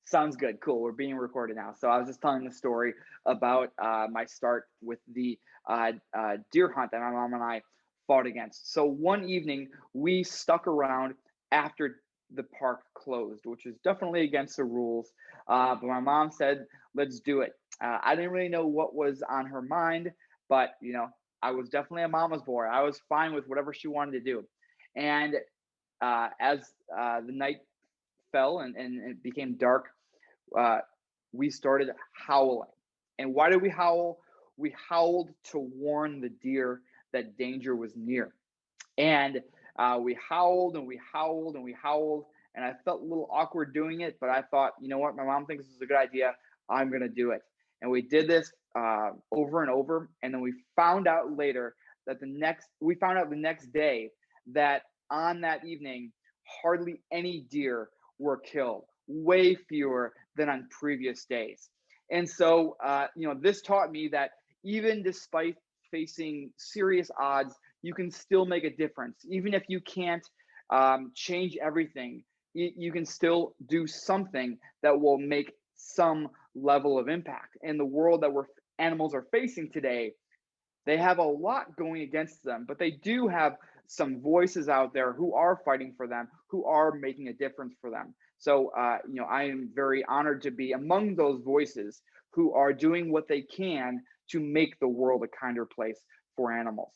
Sounds good. Cool. We're being recorded now. So I was just telling the story about my start with the deer hunt that my mom and I fought against. So one evening we stuck around after the park closed, which is definitely against the rules. But my mom said, "Let's do it." I didn't really know what was on her mind, but I was definitely a mama's boy. I was fine with whatever she wanted to do. And as the night fell and it became dark, uh, we started howling. And why did we howl? We howled to warn the deer that danger was near. And we howled and we howled and we howled. And I felt a little awkward doing it, but I thought, you know what? My mom thinks this is a good idea. I'm going to do it. And we did this over and over. And then we found out later that we found out the next day that on that evening, hardly any deer were killed, way fewer than on previous days. And so, this taught me that even despite facing serious odds, you can still make a difference. Even if you can't change everything, you can still do something that will make some level of impact. In the world that animals are facing today, they have a lot going against them, but they do have some voices out there who are fighting for them, who are making a difference for them. So, I am very honored to be among those voices who are doing what they can to make the world a kinder place for animals.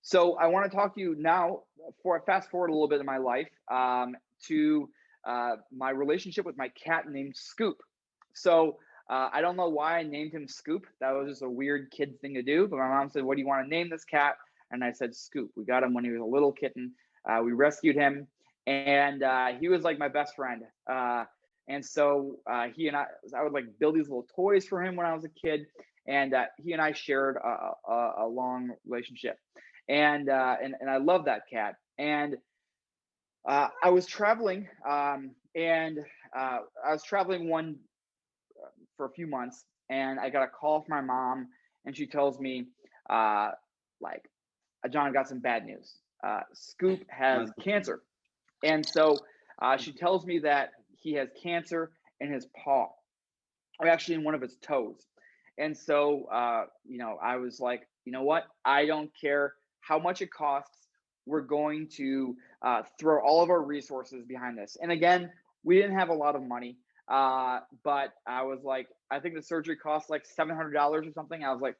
So I want to talk to you now, fast forward a little bit in my life, to my relationship with my cat named Scoop. So I don't know why I named him Scoop. That was just a weird kid thing to do. But my mom said, "What do you want to name this cat?" And I said, "Scoop." We got him when he was a little kitten. We rescued him, and he was like my best friend. And so he and I would like build these little toys for him when I was a kid, and he and I shared a long relationship, and I love that cat. And I was traveling, and I was traveling for a few months, and I got a call from my mom, and she tells me, like, "John, I got some bad news. Scoop has cancer." And so she tells me that he has cancer in his paw, or actually in one of his toes. And so, I was like, you know what? I don't care how much it costs. We're going to throw all of our resources behind this. And again, we didn't have a lot of money, but I was like, I think the surgery costs like $700 or something. I was like,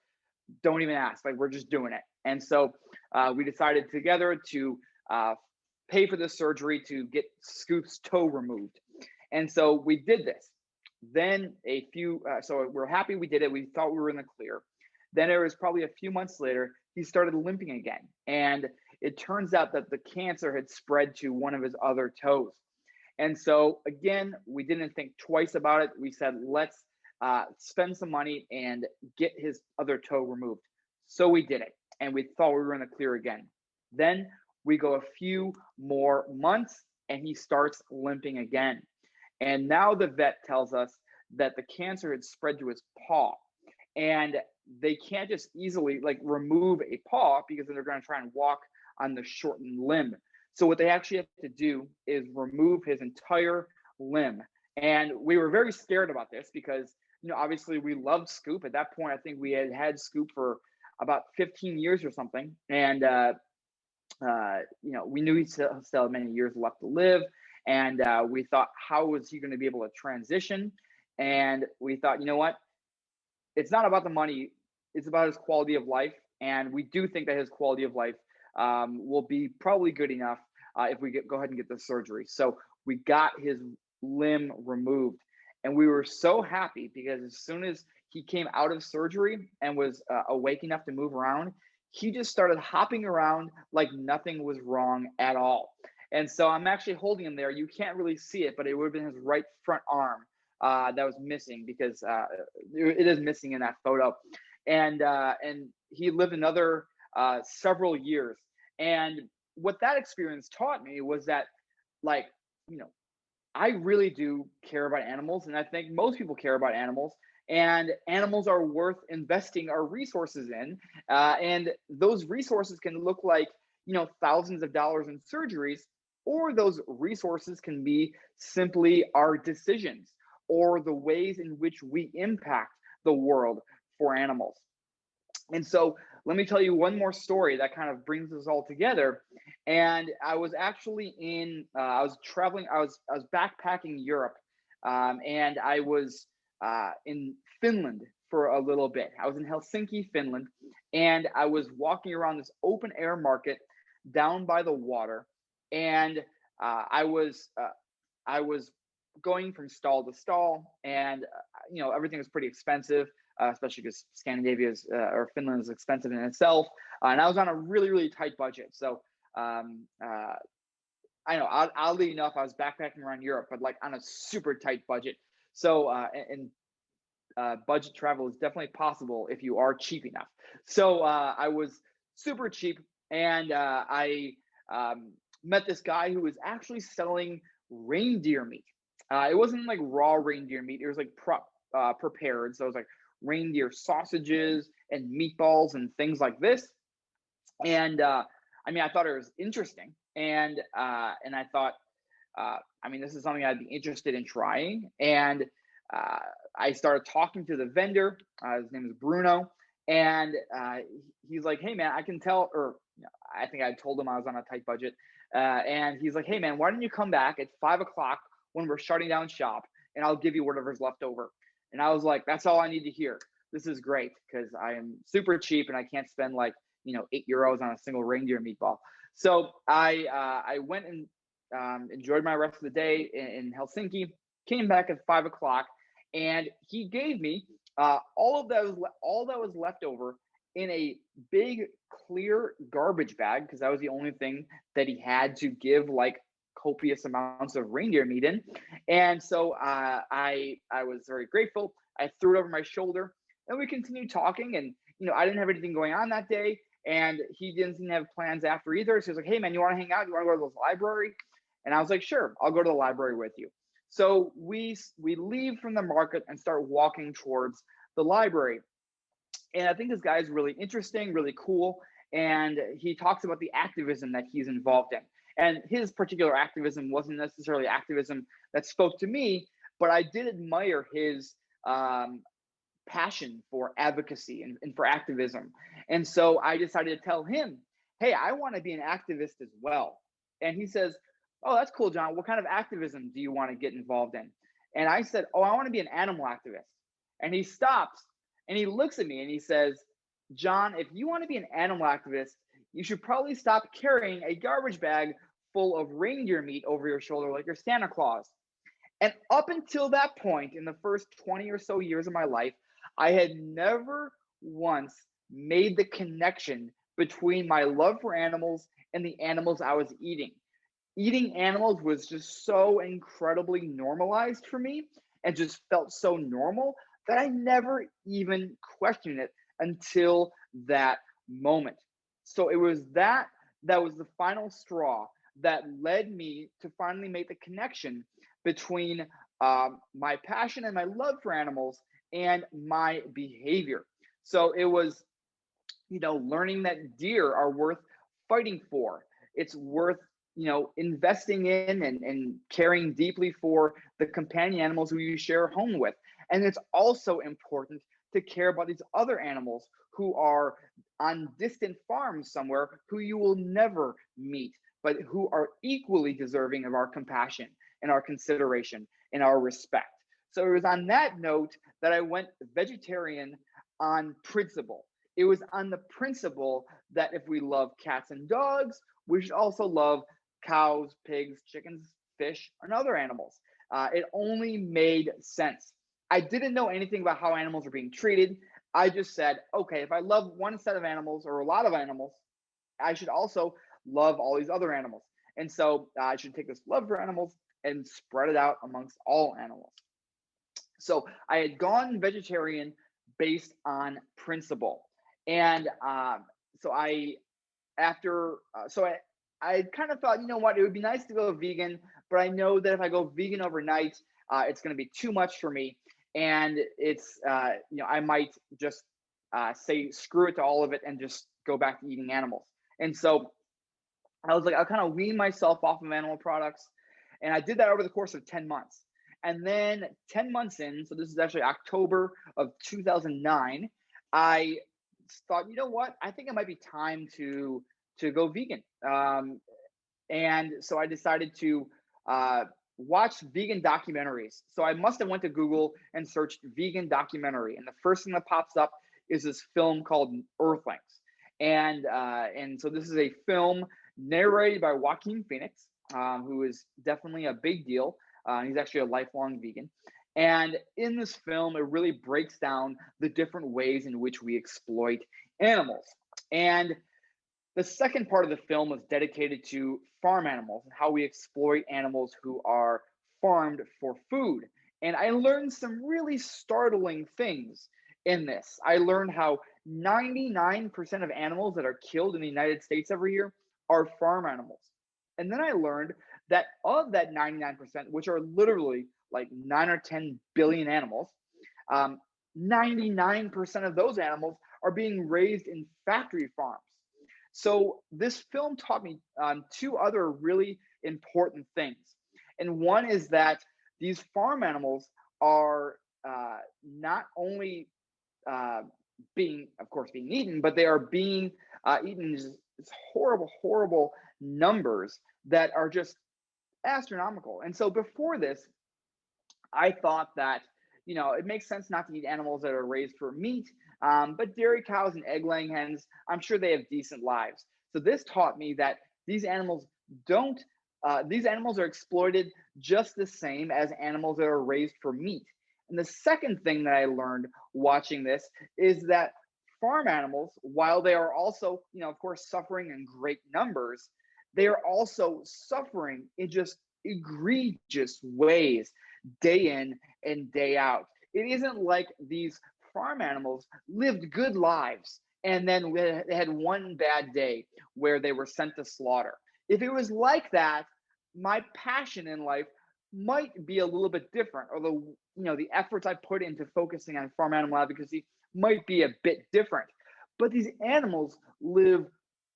don't even ask. Like, we're just doing it. And so we decided together to pay for the surgery to get Scoop's toe removed. And so we did this. Then so we're happy we did it. We thought we were in the clear. Then it was probably a few months later, he started limping again. And it turns out that the cancer had spread to one of his other toes. And so again, we didn't think twice about it. We said, let's spend some money and get his other toe removed. So we did it. And we thought we were in the clear again. Then we go a few more months and he starts limping again. And now the vet tells us that the cancer had spread to his paw. And they can't just easily like remove a paw because then they're going to try and walk on the shortened limb. So what they actually have to do is remove his entire limb. And we were very scared about this because, obviously we loved Scoop. At that point, I think we had Scoop for about 15 years or something. And, we knew he still had many years left to live. And we thought, how was he going to be able to transition? And we thought, you know what? It's not about the money. It's about his quality of life. And we do think that his quality of life will be probably good enough if we go ahead and get the surgery. So we got his limb removed. And we were so happy because as soon as he came out of surgery and was awake enough to move around, he just started hopping around like nothing was wrong at all. And so I'm actually holding him there. You can't really see it, but it would have been his right front arm that was missing because it is missing in that photo. And he lived another several years. And what that experience taught me was that, I really do care about animals, and I think most people care about animals. And animals are worth investing our resources in. And those resources can look like, thousands of dollars in surgeries, or those resources can be simply our decisions or the ways in which we impact the world for animals. And so let me tell you one more story that kind of brings this all together. And I was actually I was traveling, I was backpacking Europe, and I was in Finland for a little bit. I was in Helsinki, Finland, and I was walking around this open air market down by the water, and I was going from stall to stall, and everything was pretty expensive, especially because Scandinavia is or Finland is expensive in itself, and I was on a really really tight budget. So I know, oddly enough, I was backpacking around Europe, but like on a super tight budget. So budget travel is definitely possible if you are cheap enough. So I was super cheap, and I met this guy who was actually selling reindeer meat. It wasn't like raw reindeer meat; it was like prepared. So it was like reindeer sausages and meatballs and things like this. And I mean, I thought it was interesting, and I thought, I mean, this is something I'd be interested in trying. And I started talking to the vendor. His name is Bruno, and he's like, "Hey, man, I can tell." Or I think I told him I was on a tight budget, and he's like, "Hey, man, why don't you come back at 5 o'clock when we're shutting down shop, and I'll give you whatever's left over." And I was like, "That's all I need to hear. This is great because I am super cheap and I can't spend like €8 on a single reindeer meatball." So I went and enjoyed my rest of the day in Helsinki. Came back at 5 o'clock, and he gave me all that was left over in a big clear garbage bag, because that was the only thing that he had to give like copious amounts of reindeer meat in. And so I was very grateful. I threw it over my shoulder, and we continued talking. And I didn't have anything going on that day, and he didn't have plans after either. So he was like, "Hey, man, you want to hang out? You want to go to the library?" And I was like, "Sure, I'll go to the library with you." So we leave from the market and start walking towards the library. And I think this guy is really interesting, really cool, and he talks about the activism that he's involved in. And his particular activism wasn't necessarily activism that spoke to me, but I did admire his passion for advocacy and for activism. And so I decided to tell him, "Hey, I want to be an activist as well." And he says, "Oh, that's cool, John. What kind of activism do you want to get involved in?" And I said, "Oh, I want to be an animal activist." And he stops and he looks at me and he says, "John, if you want to be an animal activist, you should probably stop carrying a garbage bag full of reindeer meat over your shoulder like you're Santa Claus." And up until that point, in the first 20 or so years of my life, I had never once made the connection between my love for animals and the animals I was eating. Eating animals was just so incredibly normalized for me and just felt so normal that I never even questioned it until that moment. So it was that was the final straw that led me to finally make the connection between my passion and my love for animals and my behavior. So it was, learning that deer are worth fighting for. It's worth, investing in and caring deeply for the companion animals who you share a home with. And it's also important to care about these other animals who are on distant farms somewhere who you will never meet, but who are equally deserving of our compassion and our consideration and our respect. So it was on that note that I went vegetarian on principle. It was on the principle that if we love cats and dogs, we should also love cows, pigs, chickens, fish, and other animals. It only made sense. I didn't know anything about how animals are being treated. I just said, okay, if I love one set of animals or a lot of animals, I should also love all these other animals. And so I should take this love for animals and spread it out amongst all animals. So I had gone vegetarian based on principle. And so I, after, so I kind of thought, you know what, it would be nice to go vegan, but I know that if I go vegan overnight, it's going to be too much for me. And it's, I might just say screw it to all of it and just go back to eating animals. And so I was like, I'll kind of wean myself off of animal products. And I did that over the course of 10 months. And then 10 months in, so this is actually October of 2009, I thought, you know what? I think it might be time to go vegan. And so I decided to uh, watch vegan documentaries. So I must have went to Google and searched vegan documentary, and the first thing that pops up is this film called Earthlings. And so this is a film narrated by Joaquin Phoenix, who is definitely a big deal. He's actually a lifelong vegan. And in this film, it really breaks down the different ways in which we exploit animals. And the second part of the film was dedicated to farm animals and how we exploit animals who are farmed for food. And I learned some really startling things in this. I learned how 99% of animals that are killed in the United States every year are farm animals. And then I learned that of that 99%, which are literally like 9 or 10 billion animals, um, 99% of those animals are being raised in factory farms. So this film taught me two other really important things. And one is that these farm animals are not only uh, being, of course, being eaten, but they are being eaten in just horrible, horrible numbers that are just astronomical. And so before this, I thought that, it makes sense not to eat animals that are raised for meat, but dairy cows and egg laying hens, I'm sure they have decent lives. So this taught me that these animals don't, these animals are exploited just the same as animals that are raised for meat. And the second thing that I learned watching this is that farm animals, while they are also, of course, suffering in great numbers, they are also suffering in just egregious ways day in and day out. It isn't like these farm animals lived good lives and then they had one bad day where they were sent to slaughter. If it was like that, my passion in life might be a little bit different, or the efforts I put into focusing on farm animal advocacy might be a bit different. But these animals live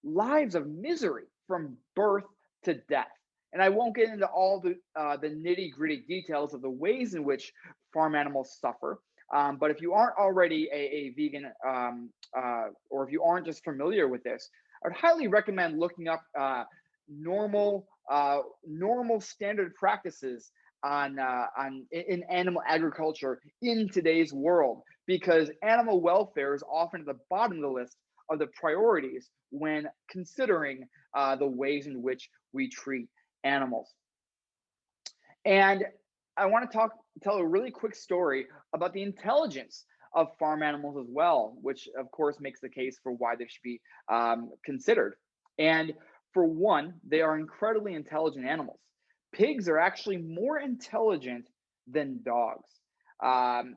lives of misery from birth to death. And I won't get into all the nitty gritty details of the ways in which farm animals suffer. But if you aren't already a vegan, or if you aren't just familiar with this, I would highly recommend looking up normal standard practices on in animal agriculture in today's world, because animal welfare is often at the bottom of the list of the priorities when considering the ways in which we treat animals. And I want to tell a really quick story about the intelligence of farm animals as well, which of course makes the case for why they should be considered. And for one, they are incredibly intelligent animals. Pigs are actually more intelligent than dogs.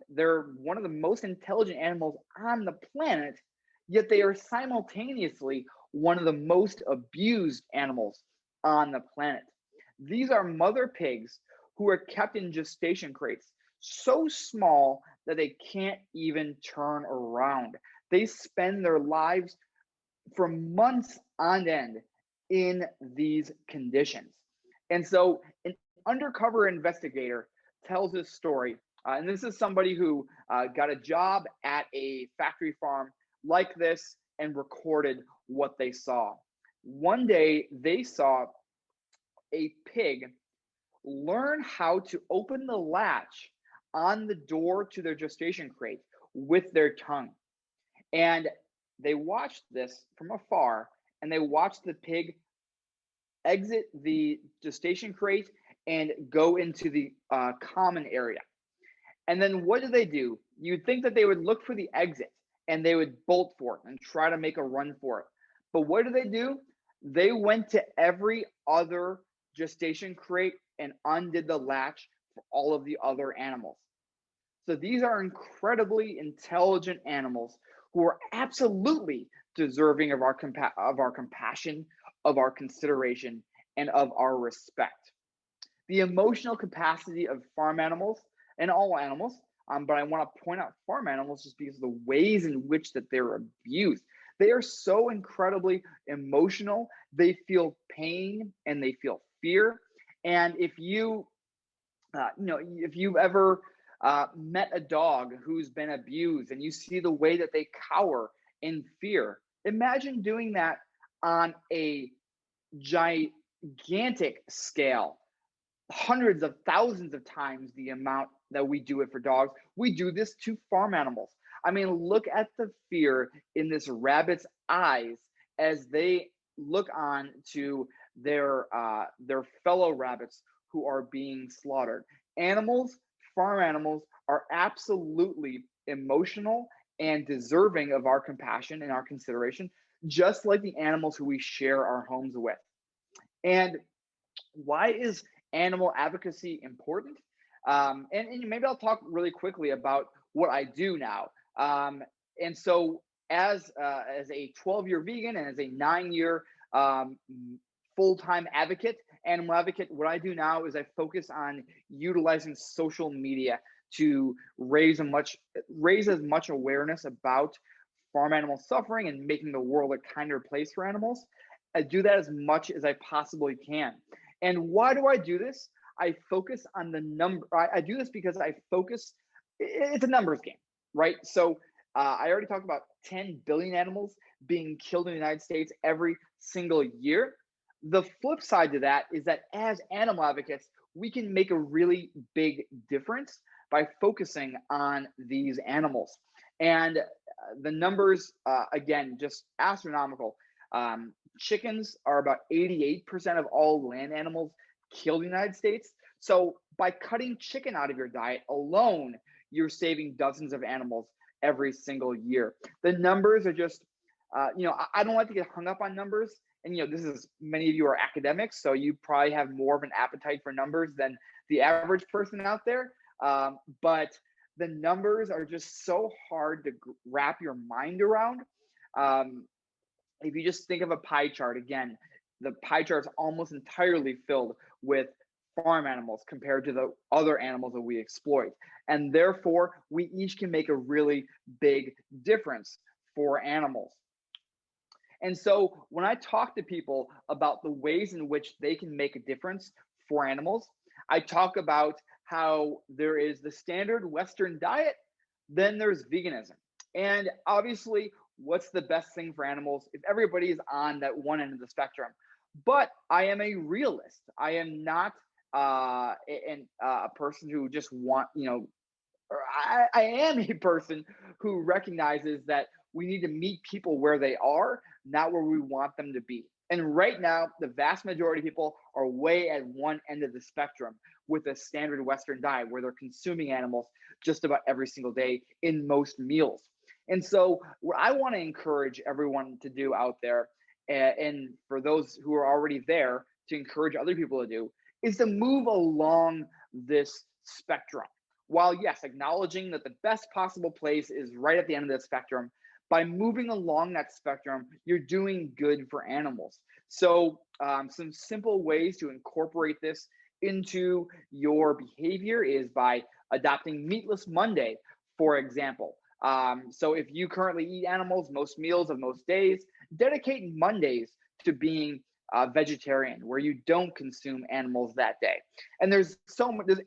They're one of the most intelligent animals on the planet, yet they are simultaneously one of the most abused animals on the planet. These are mother pigs who are kept in gestation crates so small that they can't even turn around. They spend their lives for months on end in these conditions. And so an undercover investigator tells this story. And this is somebody who got a job at a factory farm like this and recorded what they saw. One day they saw a pig learn how to open the latch on the door to their gestation crate with their tongue. And they watched this from afar, and they watched the pig exit the gestation crate and go into the common area. And then what do? You'd think that they would look for the exit and they would bolt for it and try to make a run for it. But what do? They went to every other gestation crate and undid the latch for all of the other animals. So these are incredibly intelligent animals who are absolutely deserving of our compassion, of our consideration, and of our respect. The emotional capacity of farm animals and all animals, but I want to point out farm animals just because of the ways in which that they're abused. They are so incredibly emotional. They feel pain and they feel fear. And if you've ever met a dog who's been abused and you see the way that they cower in fear, imagine doing that on a gigantic scale, hundreds of thousands of times the amount that we do it for dogs. We do this to farm animals. I mean, look at the fear in this rabbit's eyes as they look on to their fellow rabbits who are being slaughtered. Animals, farm animals, are absolutely emotional and deserving of our compassion and our consideration, just like the animals who we share our homes with. And why is animal advocacy important? And maybe I'll talk really quickly about what I do now. And so, as a 12-year vegan and as a 9-year um, full-time advocate, animal advocate, what I do now is I focus on utilizing social media to raise as much awareness about farm animal suffering and making the world a kinder place for animals. I do that as much as I possibly can. And why do I do this? I focus on the number. I do this because I focus. It's a numbers game, right? So I already talked about 10 billion animals being killed in the United States every single year. The flip side to that is that as animal advocates, we can make a really big difference by focusing on these animals. And the numbers, again, just astronomical. Chickens are about 88% of all land animals killed in the United States. So by cutting chicken out of your diet alone, you're saving dozens of animals every single year. The numbers are just, I don't like to get hung up on numbers. And, this is many of you are academics, so you probably have more of an appetite for numbers than the average person out there. But the numbers are just so hard to wrap your mind around. If you just think of a pie chart, again, the pie chart is almost entirely filled with farm animals compared to the other animals that we exploit. And therefore, we each can make a really big difference for animals. And so when I talk to people about the ways in which they can make a difference for animals, I talk about how there is the standard Western diet, then there's veganism. And obviously, what's the best thing for animals if everybody is on that one end of the spectrum? But I am a realist. I am not a person who just I am a person who recognizes that we need to meet people where they are, not where we want them to be. And right now, the vast majority of people are way at one end of the spectrum with a standard Western diet where they're consuming animals just about every single day in most meals. And so, what I want to encourage everyone to do out there, and for those who are already there, to encourage other people to do, is to move along this spectrum. While, yes, acknowledging that the best possible place is right at the end of the spectrum, by moving along that spectrum, you're doing good for animals. So, some simple ways to incorporate this into your behavior is by adopting Meatless Monday, for example. So, if you currently eat animals most meals of most days, dedicate Mondays to being vegetarian, where you don't consume animals that day. And there's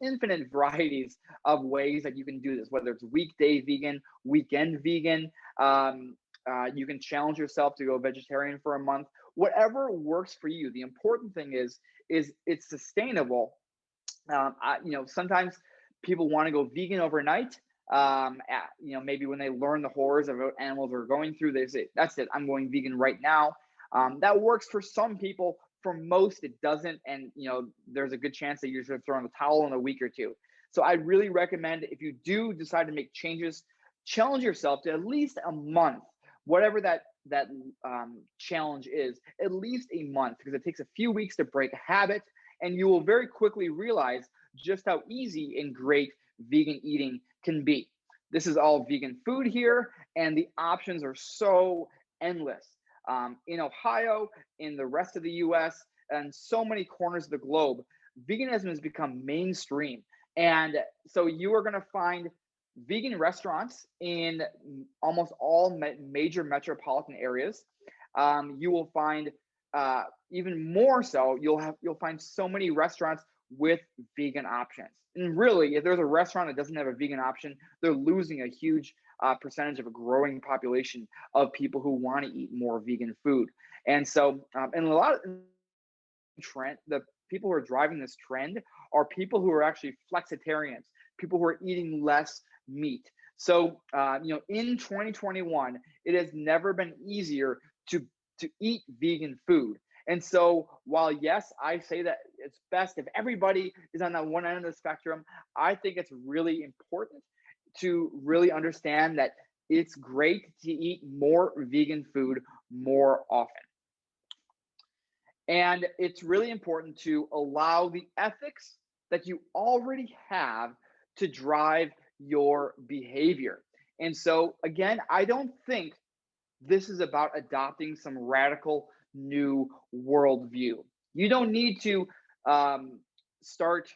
infinite varieties of ways that you can do this, whether it's weekday vegan, weekend vegan. You can challenge yourself to go vegetarian for a month. Whatever works for you. The important thing is it's sustainable. Sometimes people want to go vegan overnight. Maybe when they learn the horrors of what animals are going through, they say, "That's it. I'm going vegan right now." That works for some people. For most, it doesn't, and there's a good chance that you're just throwing the towel in a week or two. So I really recommend, if you do decide to make changes, challenge yourself to at least a month, whatever that challenge is, at least a month, because it takes a few weeks to break a habit, and you will very quickly realize just how easy and great vegan eating can be. This is all vegan food here, and the options are so endless. In Ohio, in the rest of the US, and so many corners of the globe, veganism has become mainstream. And so you are going to find vegan restaurants in almost all major metropolitan areas. You will find even more so. You'll find so many restaurants with vegan options. And really, if there's a restaurant that doesn't have a vegan option, they're losing a huge percentage of a growing population of people who want to eat more vegan food. And so, and a lot of trend, the people who are driving this trend are people who are actually flexitarians, people who are eating less meat. So, in 2021, it has never been easier to eat vegan food. And so, while yes, I say that it's best if everybody is on that one end of the spectrum, I think it's really important to really understand that it's great to eat more vegan food more often. And it's really important to allow the ethics that you already have to drive your behavior. And so, again, I don't think this is about adopting some radical new worldview. You don't need to start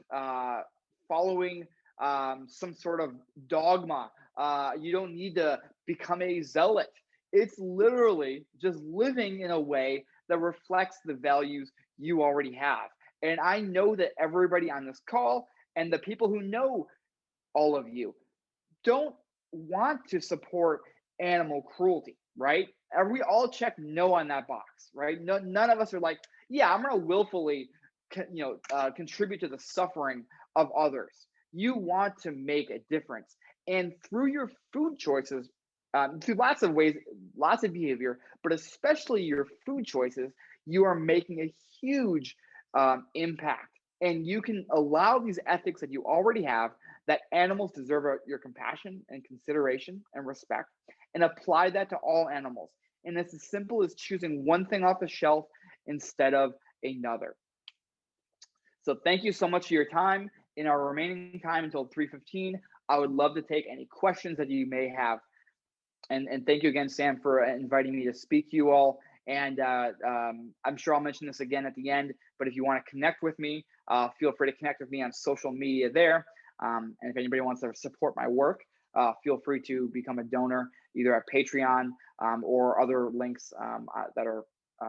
following some sort of dogma. You don't need to become a zealot. It's literally just living in a way that reflects the values you already have. And I know that everybody on this call and the people who know all of you don't want to support animal cruelty, right? We all check no on that box, right? No, none of us are like, yeah, I'm going to willfully, contribute to the suffering of others. You want to make a difference, and through your food choices, through lots of ways, lots of behavior, but especially your food choices, you are making a huge impact. And you can allow these ethics that you already have, that animals deserve your compassion and consideration and respect, and apply that to all animals. And it's as simple as choosing one thing off the shelf instead of another. So thank you so much for your time. In our remaining time until 3:15, I would love to take any questions that you may have. And thank you again, Sam, for inviting me to speak to you all. And I'm sure I'll mention this again at the end, but if you want to connect with me, feel free to connect with me on social media there. And if anybody wants to support my work, feel free to become a donor either at Patreon or other links that are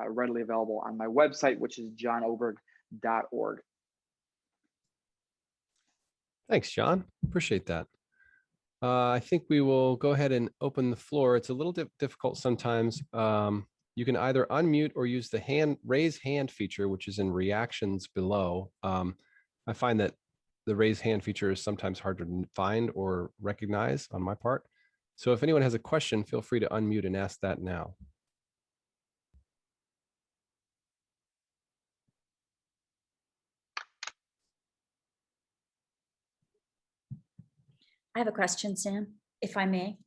readily available on my website, which is johnoberg.org. Thanks, John. Appreciate that. I think we will go ahead and open the floor. It's a little difficult sometimes. You can either unmute or use the raise hand feature, which is in reactions below. I find that the raise hand feature is sometimes hard to find or recognize on my part. So if anyone has a question, feel free to unmute and ask that now. I have a question, Sam, if I may.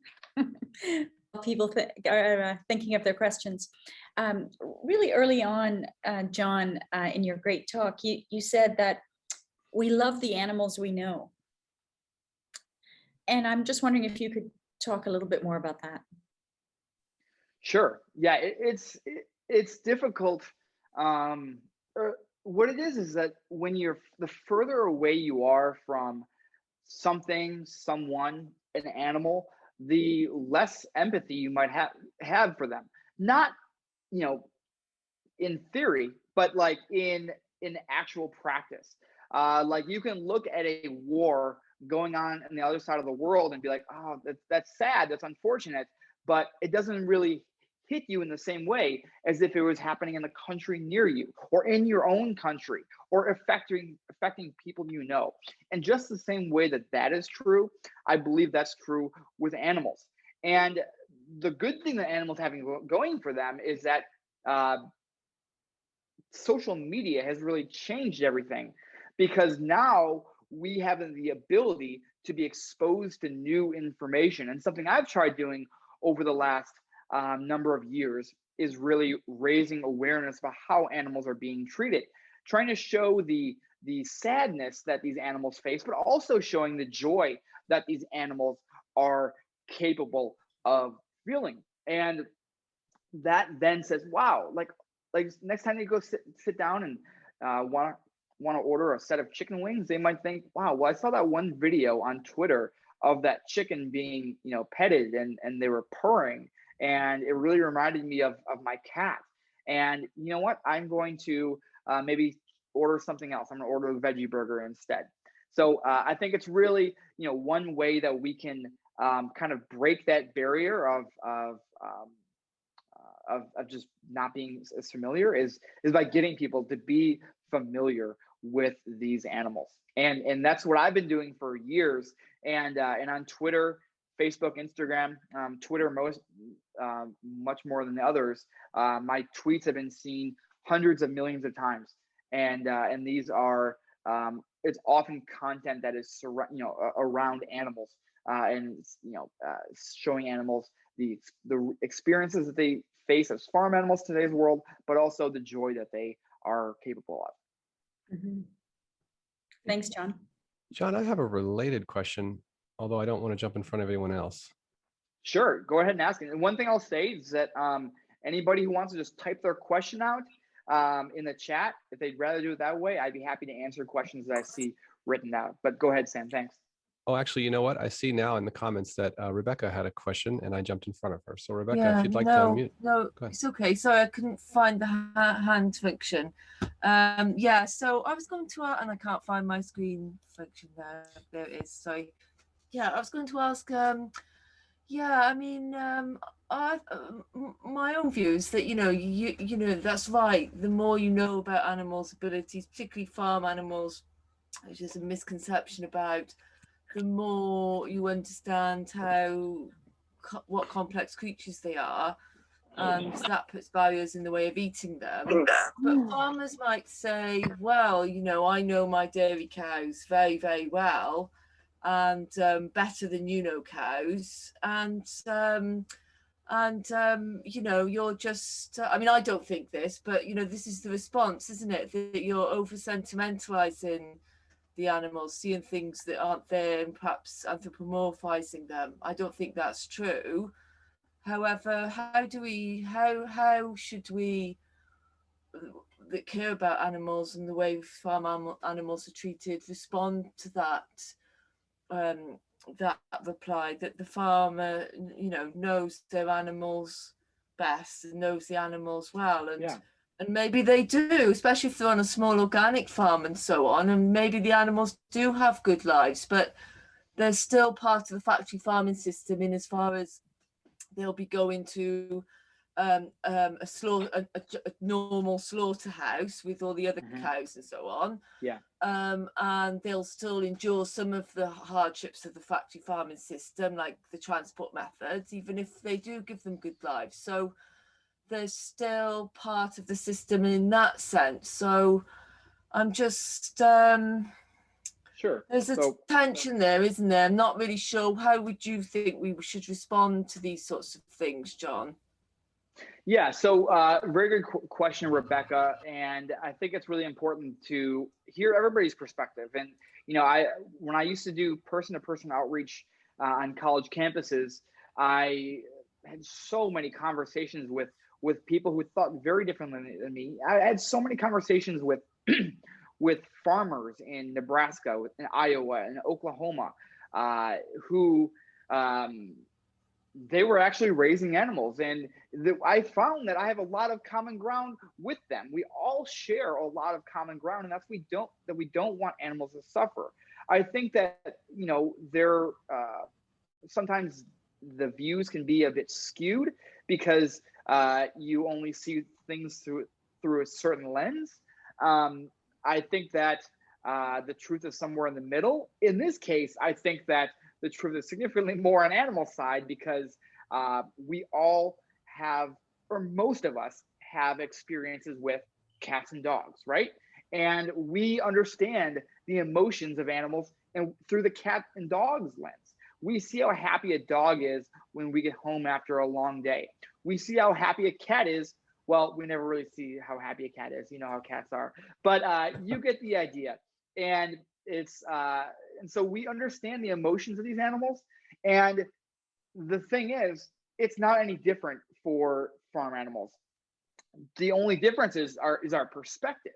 People are thinking of their questions. Really early on, John, in your great talk, you said that we love the animals we know. And I'm just wondering if you could talk a little bit more about that. Sure. Yeah, it's difficult. What it is that when the further away you are from something, someone, an animal, the less empathy you might have for them. Not, in theory, but like in actual practice. Like you can look at a war going on the other side of the world and be like, oh, that's sad, that's unfortunate, but it doesn't really hit you in the same way as if it was happening in the country near you or in your own country or affecting people you know. And just the same way that is true, I believe that's true with animals. And the good thing that animals having going for them is that social media has really changed everything, because now we have the ability to be exposed to new information. And something I've tried doing over the last number of years is really raising awareness about how animals are being treated, trying to show the sadness that these animals face, but also showing the joy that these animals are capable of feeling. And that then says, wow, like next time they go sit down and want to order a set of chicken wings, they might think, wow, well, I saw that one video on Twitter of that chicken being, petted and they were purring. And it really reminded me of my cat. And you know what? I'm going to maybe order something else. I'm going to order a veggie burger instead. So I think it's really, one way that we can kind of break that barrier of just not being as familiar is by getting people to be familiar with these animals. And that's what I've been doing for years. And on Twitter, Facebook, Instagram, Twitter much more than the others. My tweets have been seen hundreds of millions of times, and these are it's often content that is around animals, and showing animals the experiences that they face as farm animals in today's world, but also the joy that they are capable of. Mm-hmm. Thanks, John. John, I have a related question, although I don't want to jump in front of anyone else. Sure, go ahead and ask it. And one thing I'll say is that anybody who wants to just type their question out in the chat, if they'd rather do it that way, I'd be happy to answer questions that I see written out. But go ahead, Sam. Thanks. Oh, actually, you know what? I see now in the comments that Rebecca had a question and I jumped in front of her. So Rebecca, if you'd like to unmute. No, it's okay. Sorry, I couldn't find the hand function. Yeah, so I was going to, and I can't find my screen function there. There it is, sorry. Yeah, I was going to ask, my own view is that, you know, that's right. The more you know about animals' abilities, particularly farm animals, which is a misconception about, the more you understand what complex creatures they are, and that puts barriers in the way of eating them. But farmers might say, well, I know my dairy cows very, very well, and better than cows, and you're just I don't think this, but this is the response, isn't it, that you're over sentimentalizing the animals, seeing things that aren't there and perhaps anthropomorphizing them. I don't think that's true. However, how should we that care about animals and the way farm animals are treated respond to that reply, that the farmer knows their animals best and knows the animals well, and maybe they do, especially if they're on a small organic farm and so on, and maybe the animals do have good lives, but they're still part of the factory farming system in as far as they'll be going to a normal slaughterhouse with all the other cows and so on. And they'll still endure some of the hardships of the factory farming system, like the transport methods, even if they do give them good lives. So they're still part of the system in that sense. So I'm just sure. There's a tension there, isn't there? I'm not really sure. How would you think we should respond to these sorts of things, John? Yeah, so very good question, Rebecca. And I think it's really important to hear everybody's perspective. And, when I used to do person-to-person outreach on college campuses, I had so many conversations with people who thought very differently than me. I had so many conversations with with farmers in Nebraska, in Iowa, and Oklahoma, who they were actually raising animals, and I found that I have a lot of common ground with them. We all share a lot of common ground, and that's we don't want animals to suffer. I think that there sometimes the views can be a bit skewed because you only see things through a certain lens. I think that the truth is somewhere in the middle. In this case, I think that the truth is significantly more on animal side because we all have, or most of us have, experiences with cats and dogs, right? And we understand the emotions of animals and through the cat and dog's lens. We see how happy a dog is when we get home after a long day. We see how happy a cat is. Well, we never really see how happy a cat is. You know how cats are, but you get the idea. And it's and so we understand the emotions of these animals. And the thing is, it's not any different for farm animals. The only difference is our perspective.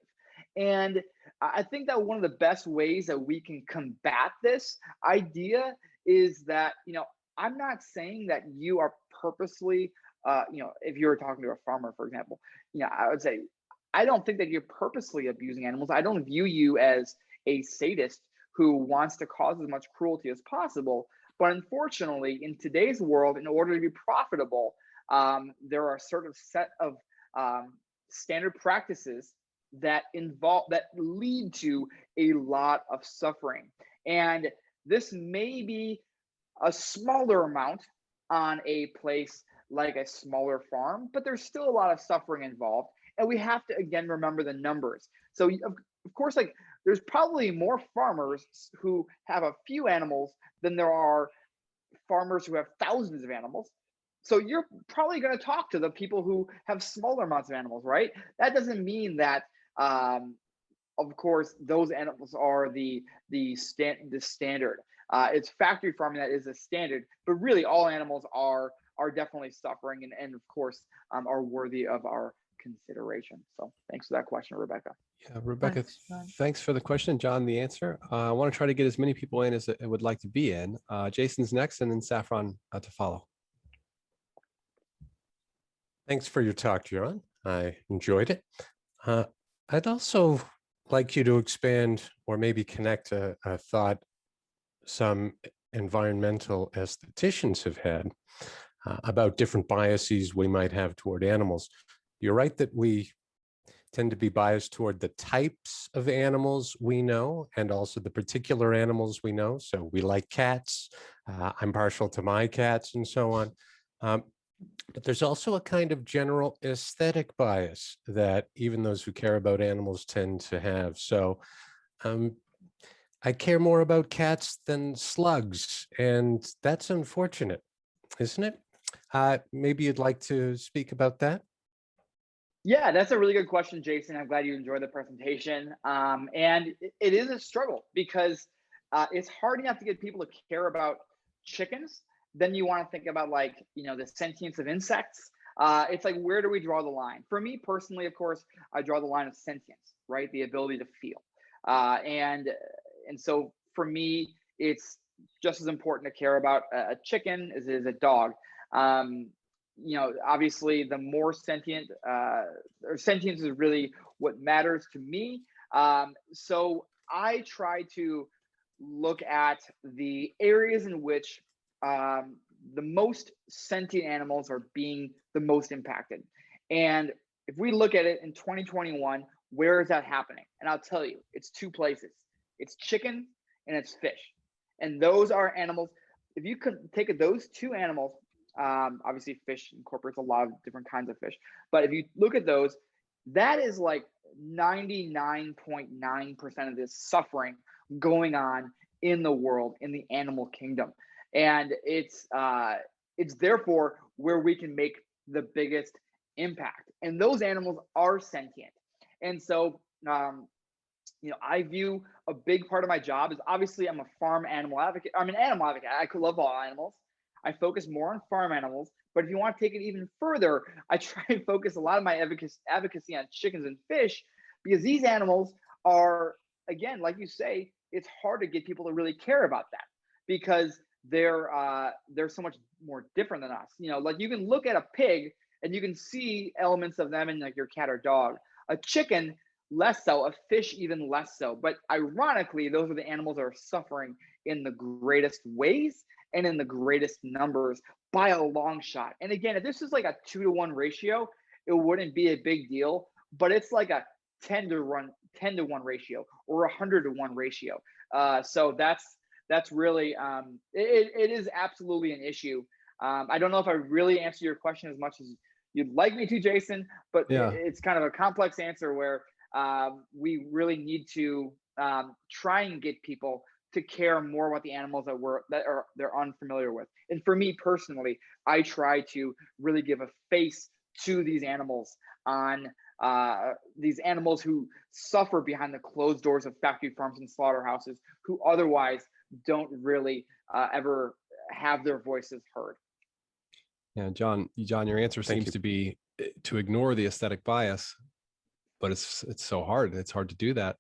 And I think that one of the best ways that we can combat this idea is that, I'm not saying that you are purposely, if you're talking to a farmer, for example, I would say, I don't think that you're purposely abusing animals. I don't view you as a sadist who wants to cause as much cruelty as possible. But unfortunately, in today's world, in order to be profitable, there are a certain set of standard practices that lead to a lot of suffering. And this may be a smaller amount on a place like a smaller farm, but there's still a lot of suffering involved. And we have to, again, remember the numbers. So of course, like, there's probably more farmers who have a few animals than there are farmers who have thousands of animals. So you're probably going to talk to the people who have smaller amounts of animals, right? That doesn't mean that, of course, those animals are the standard. It's factory farming that is a standard, but really all animals are definitely suffering, and of course, are worthy of our consideration. So thanks for that question, Rebecca. Yeah, Rebecca, Thanks, John. thanks for the question. John, the answer. I want to try to get as many people in as it would like to be in. Jason's next, and then Saffron to follow. Thanks for your talk, John. I enjoyed it. I'd also like you to expand or maybe connect a thought some environmental aestheticians have had about different biases we might have toward animals. You're right that we tend to be biased toward the types of animals we know and also the particular animals we know. So we like cats. I'm partial to my cats and so on. But there's also a kind of general aesthetic bias that even those who care about animals tend to have. So I care more about cats than slugs, and that's unfortunate, isn't it? Maybe you'd like to speak about that? Yeah, that's a really good question, Jason. I'm glad you enjoyed the presentation. And it is a struggle because it's hard enough to get people to care about chickens. Then you want to think about, like, the sentience of insects. It's like, where do we draw the line? For me personally, of course, I draw the line of sentience, right? The ability to feel. And so for me, it's just as important to care about a chicken as it is a dog. Obviously, the more sentient, or sentience is really what matters to me. So I try to look at the areas in which the most sentient animals are being the most impacted. And if we look at it in 2021, where is that happening? And I'll tell you, it's two places. It's chicken and it's fish. And those are animals. If you could take those two animals, obviously fish incorporates a lot of different kinds of fish, but if you look at those, that is like 99.9% of this suffering going on in the world, in the animal kingdom. And it's therefore where we can make the biggest impact. And those animals are sentient. And so, I view a big part of my job is, obviously, I'm a farm animal advocate. I'm an animal advocate. I could love all animals. I focus more on farm animals. But if you want to take it even further, I try and focus a lot of my advocacy on chickens and fish, because these animals are, again, like you say, it's hard to get people to really care about that because they're so much more different than us. Like, you can look at a pig and you can see elements of them in, like, your cat or dog. A chicken, less so. A fish, even less so. But ironically, those are the animals that are suffering in the greatest ways and in the greatest numbers by a long shot. And again, if this is like a 2-to-1 ratio, it wouldn't be a big deal. But it's like a 10-to-1 ratio or 100-to-1 ratio. So that's really it is absolutely an issue. I don't know if I really answered your question as much as you'd like me to, Jason, but Yeah. it's kind of a complex answer where we really need to try and get people to care more about the animals they're unfamiliar with. And for me personally, I try to really give a face to these animals who suffer behind the closed doors of factory farms and slaughterhouses, who otherwise don't really ever have their voices heard. Yeah, John, your answer Thank seems you. to be to ignore the aesthetic bias, but it's so hard. It's hard to do that.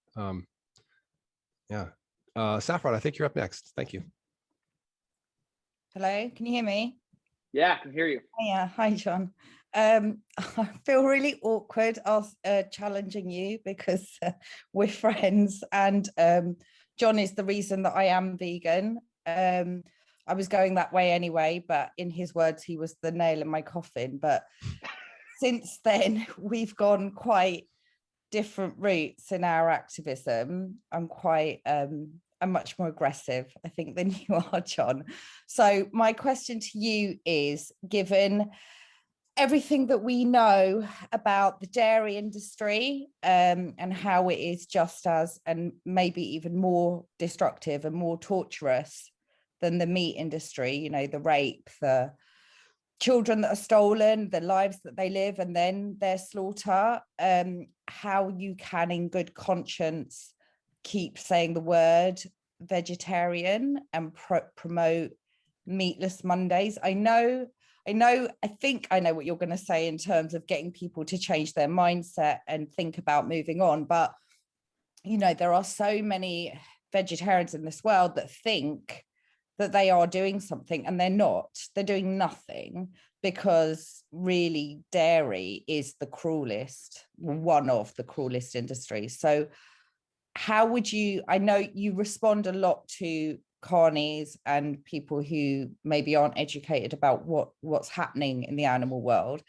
Yeah. Saffron, I think you're up next. Thank you. Hello, can you hear me? Yeah, I can hear you. Yeah, hi, John. I feel really awkward challenging you because we're friends, and John is the reason that I am vegan. I was going that way anyway, but in his words, he was the nail in my coffin. But since then, we've gone quite different routes in our activism. I'm much more aggressive, I think, than you are, John. So my question to you is, given everything that we know about the dairy industry, and how it is just as, and maybe even more destructive and more torturous than the meat industry, you know, the rape, the children that are stolen, the lives that they live, and then their slaughter, how you can in good conscience keep saying the word vegetarian and promote meatless Mondays. I think I know what you're going to say in terms of getting people to change their mindset and think about moving on, but you know, there are so many vegetarians in this world that think that they are doing something, and they're not. They're doing nothing, because really dairy is the cruelest, one of the cruelest industries. So how would you, I know you respond a lot to carnies and people who maybe aren't educated about what's happening in the animal world,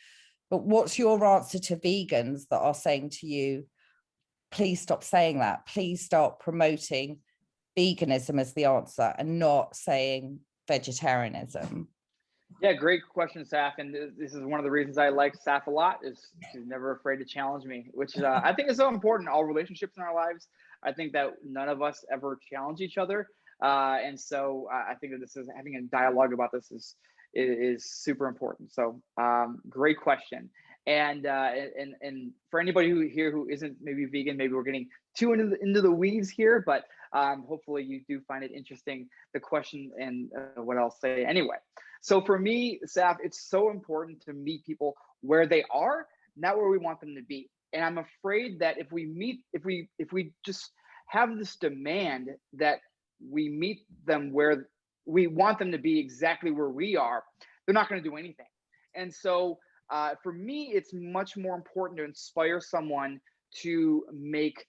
but what's your answer to vegans that are saying to you, please stop saying that, please start promoting veganism as the answer and not saying vegetarianism? Yeah, great question, Saf. And this is one of the reasons I like Saf a lot, is she's never afraid to challenge me, which I think is so important in all relationships in our lives. I think that none of us ever challenge each other. And so I think that this is, having a dialogue about this is super important. So great question. And for anybody who isn't maybe vegan, maybe we're getting too into the weeds here, but hopefully you do find it interesting, the question and what I'll say anyway. So for me, Saf, it's so important to meet people where they are, not where we want them to be. And I'm afraid that if we just have this demand that we meet them where we want them to be, exactly where we are, they're not going to do anything. And so for me, it's much more important to inspire someone to make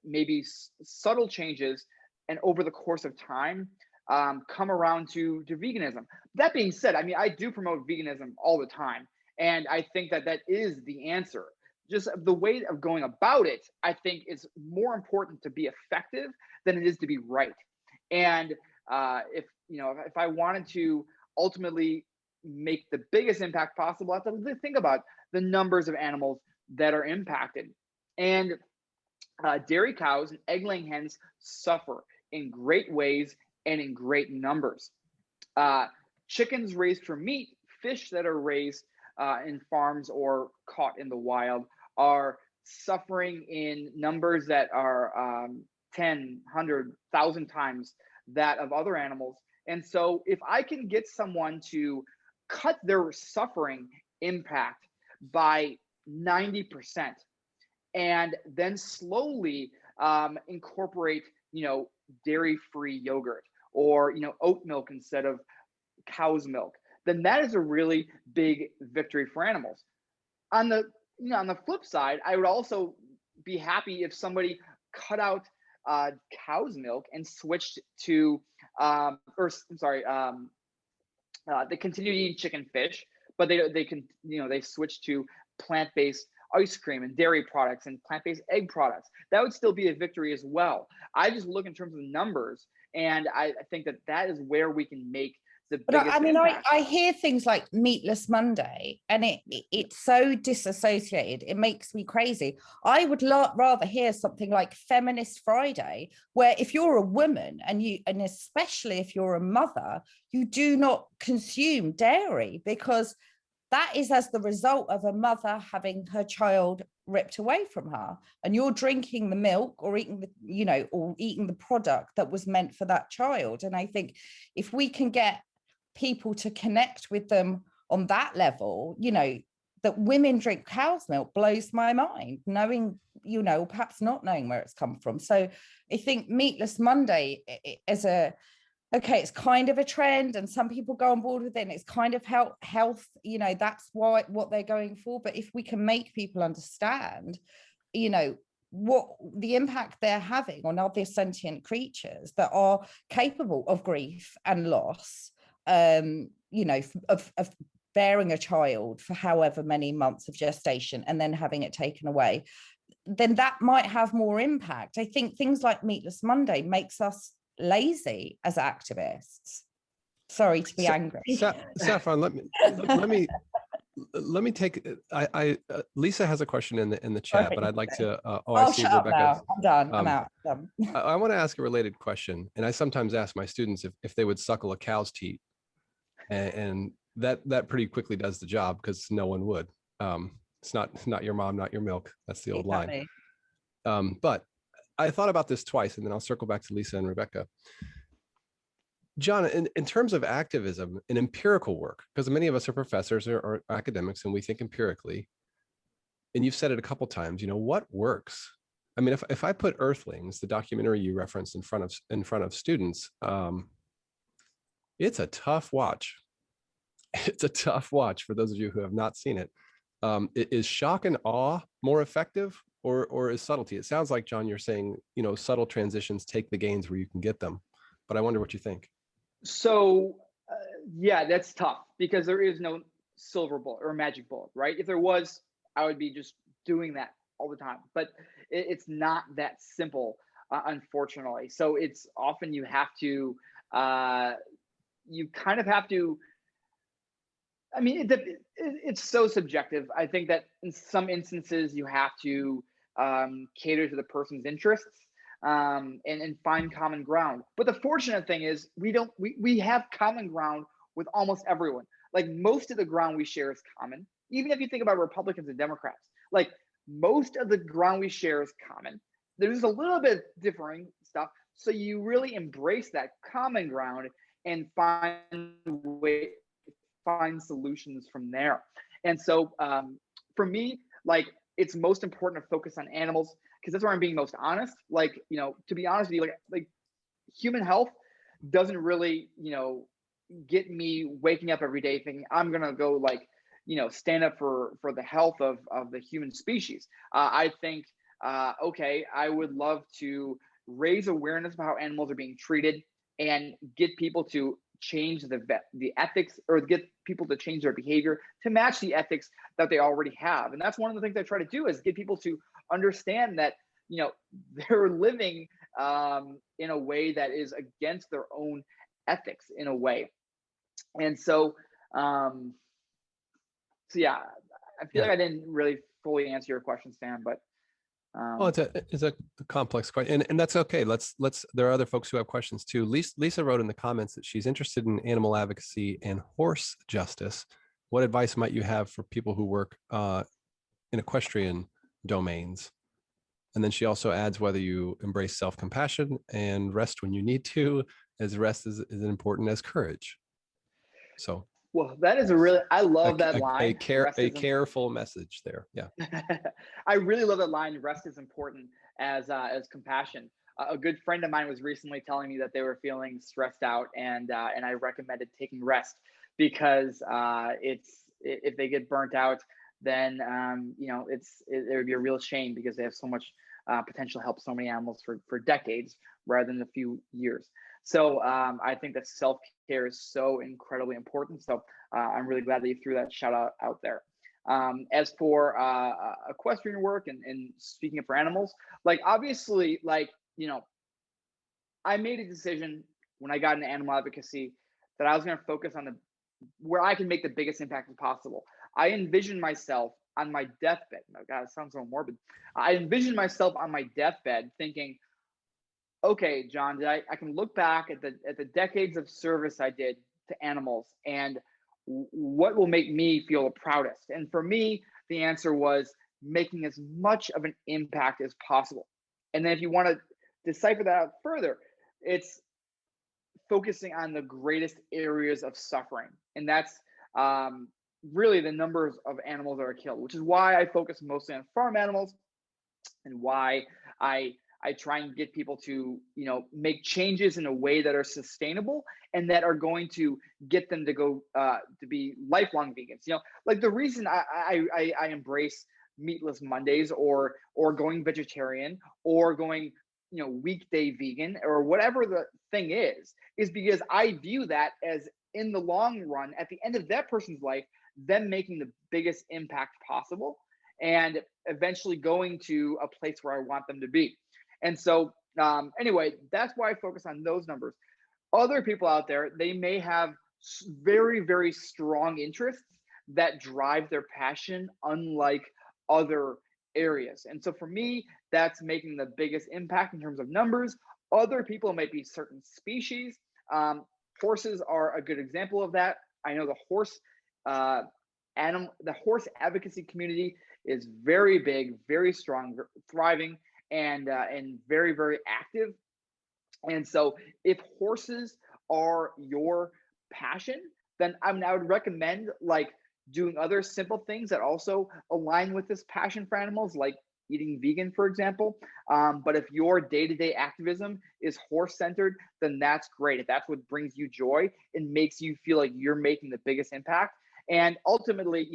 maybe subtle changes, and over the course of time, come around to veganism. That being said, I mean, I do promote veganism all the time, and I think that that is the answer. Just the way of going about it, I think, is more important to be effective than it is to be right. And if I wanted to ultimately make the biggest impact possible, I have to think about the numbers of animals that are impacted. And dairy cows and egg-laying hens suffer in great ways and in great numbers. Chickens raised for meat, fish that are raised in farms or caught in the wild are suffering in numbers that are 10, 100, 1,000 times that of other animals. And so if I can get someone to cut their suffering impact by 90%, and then slowly incorporate, dairy-free yogurt, or, oat milk instead of cow's milk, then that is a really big victory for animals. On the flip side, I would also be happy if somebody cut out cow's milk and switched to, they continue eating chicken, fish, but they switch to plant-based ice cream and dairy products and plant-based egg products. That would still be a victory as well. I just look in terms of numbers, and I think that is where we can make the biggest impact. I hear things like Meatless Monday, and it's so disassociated. It makes me crazy. I would rather hear something like Feminist Friday, where if you're a woman and especially if you're a mother, you do not consume dairy, because that is as the result of a mother having her child ripped away from her, and you're drinking the milk or eating the product that was meant for that child. And I think if we can get people to connect with them on that level, that women drink cow's milk blows my mind, knowing, perhaps not knowing where it's come from. So I think Meatless Monday as a okay, it's kind of a trend and some people go on board with it and it's kind of health, you know, that's what they're going for. But if we can make people understand, you know, what the impact they're having on other sentient creatures that are capable of grief and loss, you know, of bearing a child for however many months of gestation and then having it taken away, then that might have more impact. I think things like Meatless Monday makes us lazy as activists. Sorry to be angry. Saffron, let me take. Lisa has a question in the chat, Sorry. but I'd like to. I I'll see shut up Rebecca. now. I'm done. I'm um, out. Done. I want to ask a related question, and I sometimes ask my students if they would suckle a cow's teat, and that pretty quickly does the job because no one would. It's not your mom, not your milk. That's the old line. But I thought about this twice, and then I'll circle back to Lisa and Rebecca. John, in terms of activism and empirical work, because many of us are professors or academics and we think empirically, and you've said it a couple times, you know, what works? I mean, if I put Earthlings, the documentary you referenced, in front of students, it's a tough watch. It's a tough watch for those of you who have not seen it. Is shock and awe more effective, or is subtlety? It sounds like, John, you're saying, you know, subtle transitions take the gains where you can get them, but I wonder what you think. So, yeah, that's tough because there is no silver bullet or magic bullet, right? If there was, I would be just doing that all the time. But it's not that simple, unfortunately. So it's often you have to, you kind of have to. I mean, it's so subjective. I think that in some instances you have to cater to the person's interests, and find common ground. But the fortunate thing is we have common ground with almost everyone. Like most of the ground we share is common. Even if you think about Republicans and Democrats, like most of the ground we share is common. There's a little bit differing stuff. So you really embrace that common ground and find solutions from there. And so for me, like it's most important to focus on animals because that's where I'm being most honest. Like, you know, to be honest with you, like human health doesn't really, you know, get me waking up every day thinking I'm gonna go like, you know, stand up for the health of the human species. I think okay, I would love to raise awareness about how animals are being treated and get people to change the ethics, or get people to change their behavior to match the ethics that they already have. And that's one of the things I try to do, is get people to understand that, you know, they're living in a way that is against their own ethics in a way. And so yeah, I feel like I didn't really fully answer your question, Stan, but well, it's a complex question, and that's okay. Let's. There are other folks who have questions too. Lisa wrote in the comments that she's interested in animal advocacy and horse justice. What advice might you have for people who work in equestrian domains? And then she also adds whether you embrace self-compassion and rest when you need to, as rest is as important as courage. So. Well, that is I love that line. A careful message there. Yeah. I really love that line. Rest is important as compassion. A good friend of mine was recently telling me that they were feeling stressed out, and I recommended taking rest because if they get burnt out, then you know, it would be a real shame because they have so much potential to help so many animals for decades rather than a few years. So I think that self-care is so incredibly important. So I'm really glad that you threw that shout out there. As for equestrian work and speaking for animals, like obviously, like, you know, I made a decision when I got into animal advocacy that I was going to focus on where I can make the biggest impact as possible. I envisioned myself on my deathbed. Oh God, it sounds so morbid. I envisioned myself on my deathbed thinking, okay, John, I can look back at the decades of service I did to animals, and what will make me feel the proudest? And for me, the answer was making as much of an impact as possible. And then if you want to decipher that out further, it's focusing on the greatest areas of suffering. And that's really the numbers of animals that are killed, which is why I focus mostly on farm animals and why I I try and get people to, make changes in a way that are sustainable and that are going to get them to go to be lifelong vegans. Like the reason I embrace meatless Mondays or going vegetarian or going weekday vegan or whatever the thing is because I view that as, in the long run, at the end of that person's life, them making the biggest impact possible and eventually going to a place where I want them to be. And so anyway, that's why I focus on those numbers. Other people out there, they may have very, very strong interests that drive their passion, unlike other areas. And so for me, that's making the biggest impact in terms of numbers. Other people might be certain species. Horses are a good example of that. I know the horse advocacy community is very big, very strong, thriving, and very, very active. And so if horses are your passion, then I would recommend like doing other simple things that also align with this passion for animals, like eating vegan, for example. But if your day-to-day activism is horse-centered, then that's great. If that's what brings you joy and makes you feel like you're making the biggest impact. And ultimately,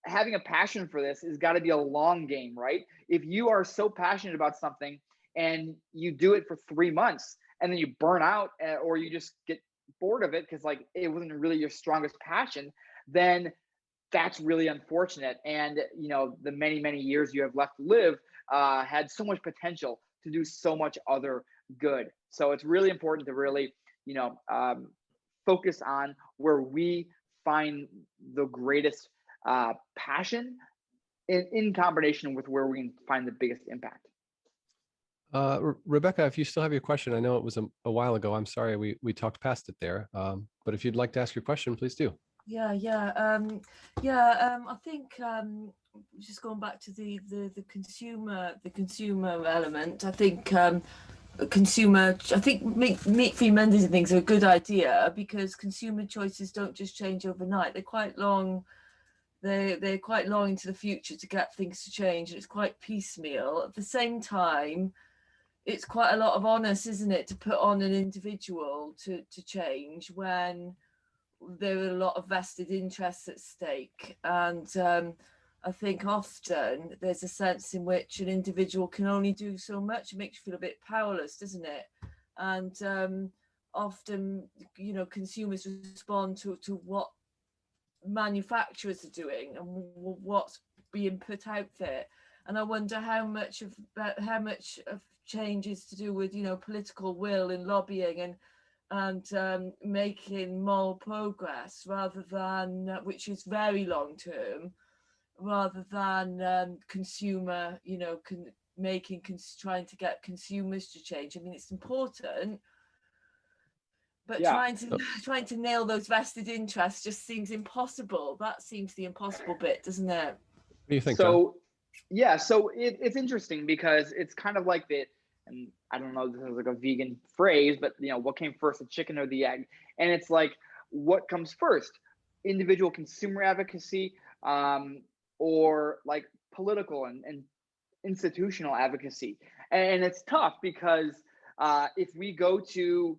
having a passion for this has got to be a long game, right? If you are so passionate about something and you do it for 3 months and then you burn out or you just get bored of it because like it wasn't really your strongest passion, then that's really unfortunate. And the many, many years you have left to live had so much potential to do so much other good. So it's really important to really focus on where we find the greatest passion in combination with where we can find the biggest impact. Rebecca, if you still have your question, I know it was a while ago. I'm sorry we talked past it there. But if you'd like to ask your question, please do. I think just going back to the consumer element, I think meat-free Mondays and things are a good idea because consumer choices don't just change overnight. They're quite long. They're quite long into the future to get things to change, and it's quite piecemeal. At the same time, it's quite a lot of onus, isn't it, to put on an individual to change when there are a lot of vested interests at stake. And I think often there's a sense in which an individual can only do so much. It makes you feel a bit powerless, doesn't it? And often, consumers respond to what manufacturers are doing and what's being put out there. And I wonder how much of change is to do with political will and lobbying and making moral progress rather than which is very long term, rather than consumer trying to get consumers to change. I mean, it's important, but trying to nail those vested interests just seems impossible. That seems the impossible bit, doesn't it? What do you think, John? So it's interesting because it's kind of like and I don't know if this is like a vegan phrase, but what came first, the chicken or the egg? And it's like, what comes first? Individual consumer advocacy or like political and institutional advocacy? And it's tough because if we go to,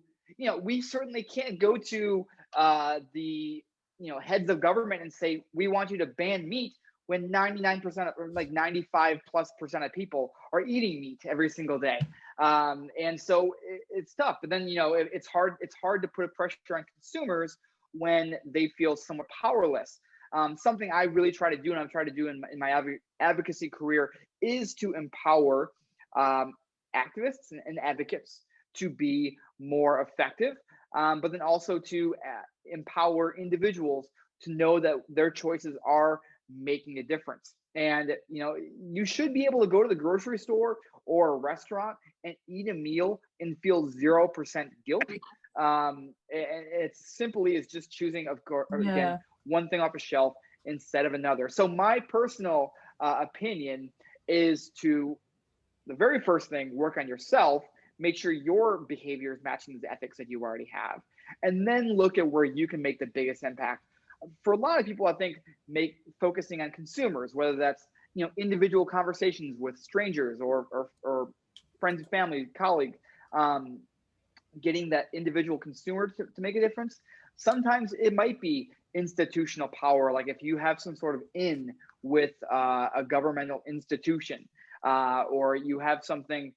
we certainly can't go to the heads of government and say, we want you to ban meat when 99% or like 95+% of people are eating meat every single day. And so it's tough, but then, it's hard to put a pressure on consumers when they feel somewhat powerless. Something I really try to do, and I've tried to do in my advocacy career, is to empower activists and advocates to be more effective, but then also to empower individuals to know that their choices are making a difference. And you should be able to go to the grocery store or a restaurant and eat a meal and feel 0% guilt. And it's simply is just choosing again one thing off a shelf instead of another. So my personal opinion is to, the very first thing, work on yourself, make sure your behavior is matching the ethics that you already have, and then look at where you can make the biggest impact. For a lot of people, I think focusing on consumers, whether that's individual conversations with strangers or friends and family, colleague, getting that individual consumer to make a difference. Sometimes it might be institutional power, like if you have some sort of in with a governmental institution, or you have something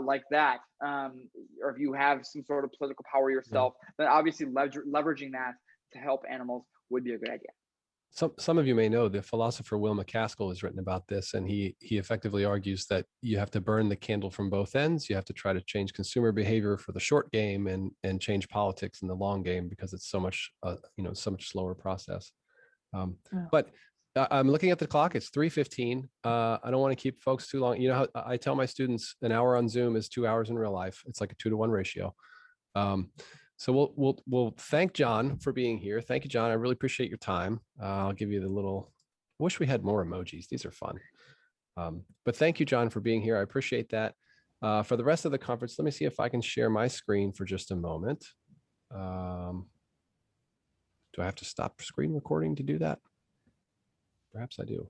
like that, or if you have some sort of political power yourself, then obviously leveraging that to help animals would be a good idea. Some of you may know the philosopher Will McCaskill has written about this, and he effectively argues that you have to burn the candle from both ends. You have to try to change consumer behavior for the short game and change politics in the long game, because it's so much so much slower process. But I'm looking at the clock. It's 3:15. I don't want to keep folks too long. You know how I tell my students an hour on Zoom is 2 hours in real life. It's like a 2-to-1 ratio. So we'll thank John for being here. Thank you, John. I really appreciate your time. I'll give you the little. I wish we had more emojis. These are fun. But thank you, John, for being here. I appreciate that. For the rest of the conference, let me see if I can share my screen for just a moment. Do I have to stop screen recording to do that? Perhaps I do.